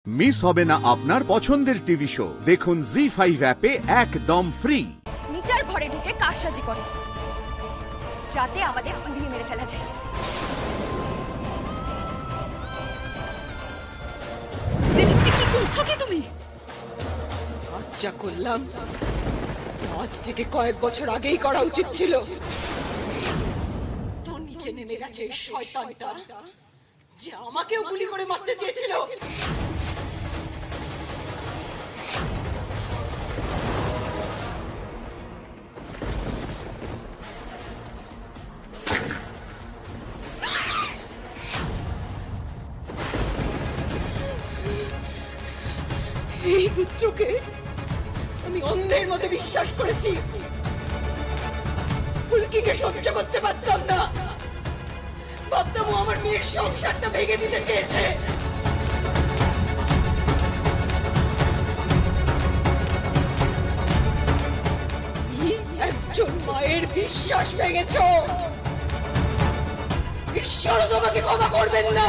Miss হবে না আপনার পছন্দের টিভি শো। দেখুন জি5 অ্যাপে একদম ফ্রি। নিচার ঘরে ঢুকে কারসাজি করে যাতে আমাদের পুড়িয়ে মেরে ফেলা যায়। জেঠিমণি কি করছো কি তুমি? আচ্ছা করলাম, আজ থেকে কয়েক বছর আগেই করা উচিত ছিল। তোর নিচে নেমে গেছে এই শয়তানটা যে আমাকেও গুলি করে মারতে চেয়েছিল। এই পুত্রকে আমি অন্ধের মধ্যে বিশ্বাস করেছি, ফুলকিকে সহ্য করতে পারতাম না। ভাবতাম ও আমার মেয়ের সংসারটা ভেঙে দিতে চেয়েছে। একজন মায়ের বিশ্বাস ভেঙেছ, ঈশ্বর তোমাকে ক্ষমা করবেন না।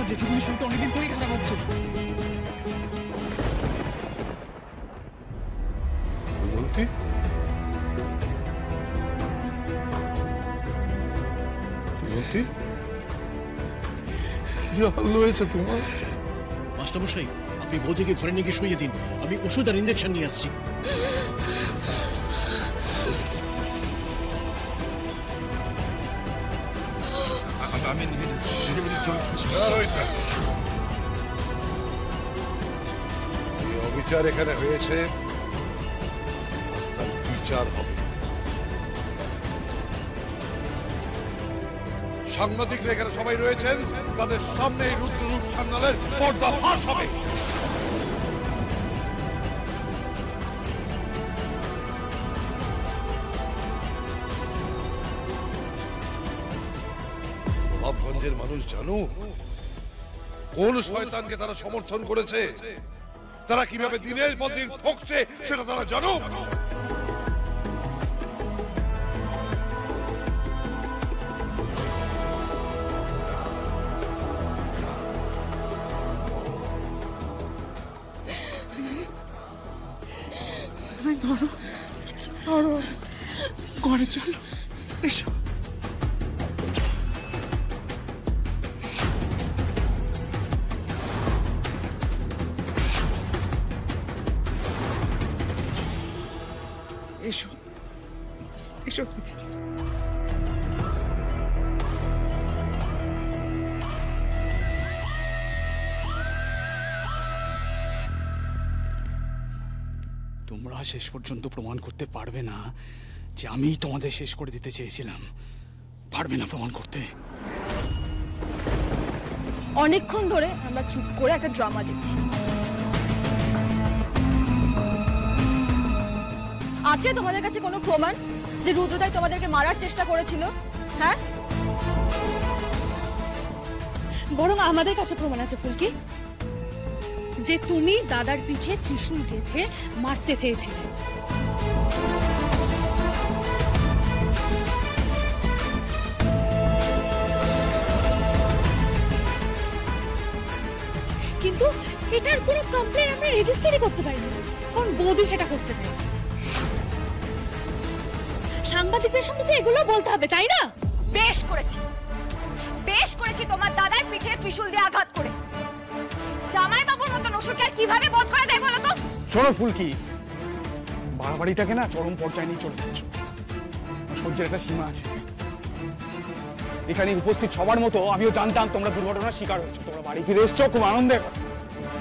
জেঠিমণির শরীরটা অনেকদিন থেকেই খারাপ হচ্ছে। তোমার মাস্টারমশাই, আপনি বৌদিকে ঘরে নিয়ে গিয়ে শুয়ে দিন, আমি ওষুধ আর ইঞ্জেকশন নিয়ে আসছি। অবিচার এখানে হয়েছে, বিচার হবে। সাংবাদিকরা এখানে সবাই রয়েছেন, তাদের সামনে এই রুদ্ররূপ সান্যালের পর্দা ফাঁস হবে। নবাবগঞ্জের মানুষ জানো কোন শয়তানকে তারা সমর্থন করেছে, তারা কিভাবে দিনের পর দিন ঠকছে সেটা তারা জানো। ধরো ধরো, ঘরে চলো, এসো। এসো এসো। তোমরা শেষ পর্যন্ত প্রমাণ করতে পারবে না যে আমিই তোমাদের শেষ করে দিতে চেয়েছিলাম। পারবে না প্রমাণ করতে। অনেকক্ষণ ধরে আমরা চুপ করে একটা ড্রামা দেখছি। আছে তোমাদের কাছে কোনো প্রমাণ যে রুদ্রদাই তোমাদেরকে মারার চেষ্টা করেছিল? হ্যাঁ, বরং আমাদের কাছে প্রমাণ আছে ফুলকি, যে তুমি দাদার পিঠে ত্রিশূল গেঁথে মারতে চেয়েছিলে। কিন্তু এটার কোনো কমপ্লেন আমরা রেজিস্টারই করতে পারিনি, কারণ বৌদি সেটা করতে দেয়। সাংবাদিকদের সামনে তো এগুলো বলতে হবে, তাই না? বেশ করেছি, বেশ করেছি তোমার দাদার পিঠে ত্রিশূল দিয়ে আঘাত করে। জামাই বাবুর মতো নসুরকে আর কিভাবে বধ করা যায় বলো তো? শোনো ফুলকি, বাড়াবাড়িটাকে না চরম পর্যায়ে নিয়ে চলে যাচ্ছ। সহ্যের একটা সীমা আছে। এখানে উপস্থিত সবার মতো আমিও জানতাম তোমরা দুর্ঘটনার শিকার হয়েছো। তোমরা বাড়ি ফিরে এসছো খুব আনন্দের।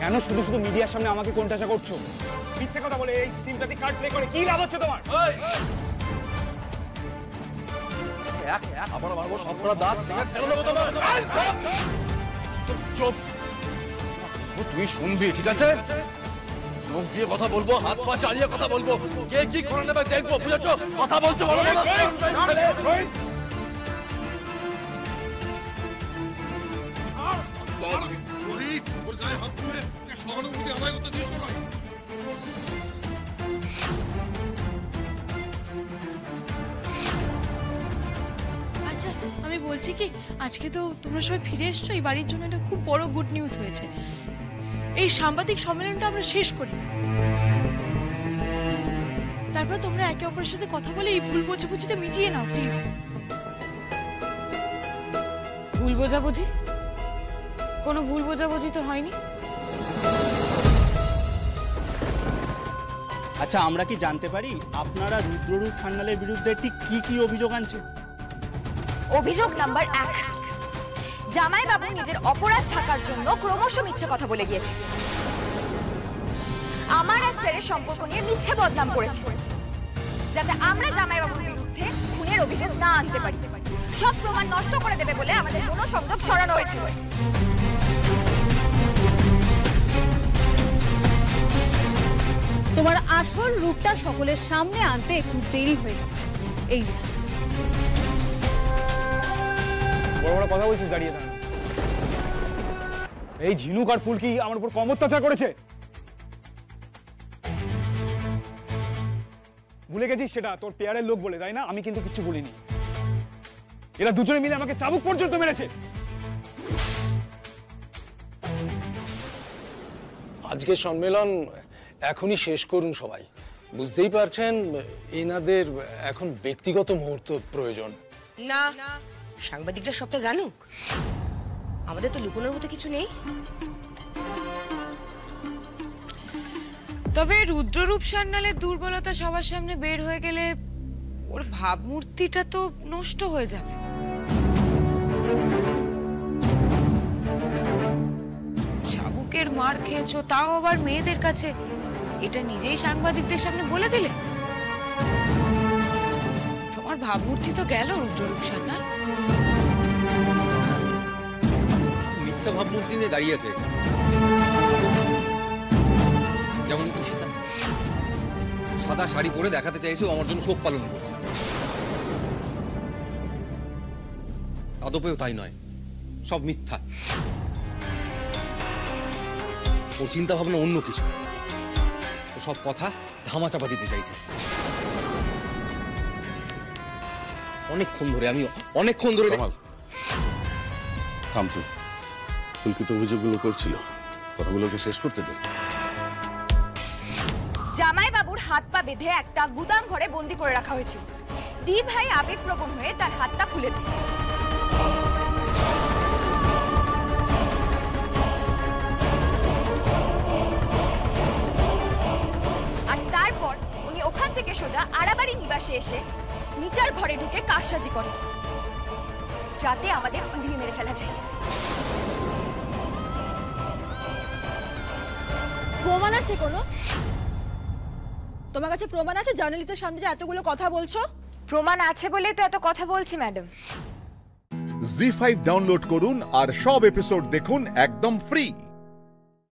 কেন শুধু শুধু মিডিয়ার সামনে আমাকে কোণঠাসা করছো? মিথ্যে কথা বলে এই সিম্পাথি কার্ড প্লে করে কি লাভ হচ্ছে তোমার? আবার মারবো সবকটা দাঁত ফেলে দেবো তোমার। চুপ, তুই শুনবি, ঠিক আছে? মুখ দিয়ে কথা বলবো, হাত পা চালিয়ে কথা বলবো, কে কি করে নেবে দেখবো, বুঝেছো? কথা বলছো বলো না। সহানুভূতি আদায় করতে দিস না। আমি বলছি কি, আজকে তো তোমরা সবাই ফিরে এসছো, এই বাড়ির জন্য এটা খুব বড় গুড নিউজ হয়েছে। এই সাংবাদিক সম্মেলনটা আমরা শেষ করি, তারপর তোমরা একে অপরের সাথে কথা বলে এই ভুল বোঝাবুঝিটা মিটিয়ে নাও প্লিজ। ভুল বোঝাবুঝি? কোনো ভুল বোঝাবুঝি তো হয়নি। আচ্ছা, আমরা কি জানতে পারি আপনারা রুদ্ররূপ সান্যালের বিরুদ্ধে ঠিক কি কি অভিযোগ আনছেন? অভিযোগ নাম্বার 1, জামাইবাবু নিজের অপরাধ থাকার জন্য ক্রমশ মিথ্যে কথা বলে গিয়েছে। আমার আর স্যারের সম্পর্ক নিয়ে মিথ্যে বদনাম করেছে, যাতে আমরা জামাইবাবুর বিরুদ্ধে খুনের অভিযোগ না আনতে পারি। সব প্রমাণ নষ্ট করে দেবে বলে আমাদের কোনো সংযোগ সরানো হয়েছিল। তোমার আসল রূপটা সকলের সামনে আনতে একটু দেরি হয়ে গেল। এই যা বড় বড় কথা বলছিস, দাঁড়িয়ে দাঁড়া। এই ঝিনুক আর ফুলকি আমার উপর কম অত্যাচার করেছে, ভুলে গেছিস সেটা? তোর পেয়ারের লোক বলে, তাই না? আমি কিন্তু কিচ্ছু বলিনি। এরা দুজনে মিলে আমাকে চাবুক পর্যন্ত মেরেছে। আজকের সম্মেলন এখনই শেষ করুন সবাই। বুঝতেই পারছেন এনাদের এখন ব্যক্তিগত মুহূর্ত প্রয়োজন। না, সাংবাদিকরা সবটা জানুক, আমাদের তো লুকোনোর মতো কিছু নেই। তবে রুদ্ররূপ সান্যালের দুর্বলতা সবার সামনে বের হয়ে গেলে ওর ভাবমূর্তিটা তো নষ্ট হয়ে যাবে। চাবুকের মার খেয়েছো, তাও আবার মেয়েদের কাছে, এটা নিজেই সাংবাদিকদের সামনে বলে দিলে। তোমার ভাবমূর্তি তো গেল রুদ্ররূপ সান্যাল। মিথ্যা ভাবমূর্তি নিয়ে দাঁড়িয়ে আছে, যেমন ঈশিতা সাদা শাড়ি পরে দেখাতে চাইছে ও আমার জন্য শোক পালন করছে। আদপেও তাই নয়, সব মিথ্যা। ওর চিন্তা ভাবনা অন্য কিছু, ও সব কথা ধামাচাপা দিতে চাইছে। অনেকক্ষণ ধরে থাম তুই। ফুলকি তো অভিযোগগুলো করছিল, কথাগুলোকে শেষ করতে দে। জামাইবাবুর হাত পা বেঁধে একটা গুদাম ঘরে বন্দি করে রাখা হয়েছিল। দি ভাই আবেগপ্রবণ হয়ে তার হাতটা খুলে দেয়। আর তারপর উনি ওখান থেকে সোজা আড়াবাড়ি নিবাসে এসে নিচার ঘরে ঢুকে কারসাজি করে, যাতে আমাদের উড়িয়ে মেরে ফেলা যায়। প্রমাণ আছে কোনো? তোমার কাছে প্রমাণ আছে জার্নালিস্টের সামনে যে এতগুলো কথা বলছো? প্রমাণ আছে বলেই তো এত কথা বলছি ম্যাডাম। জি5 ডাউনলোড করুন আর সব এপিসোড দেখুন একদম ফ্রি।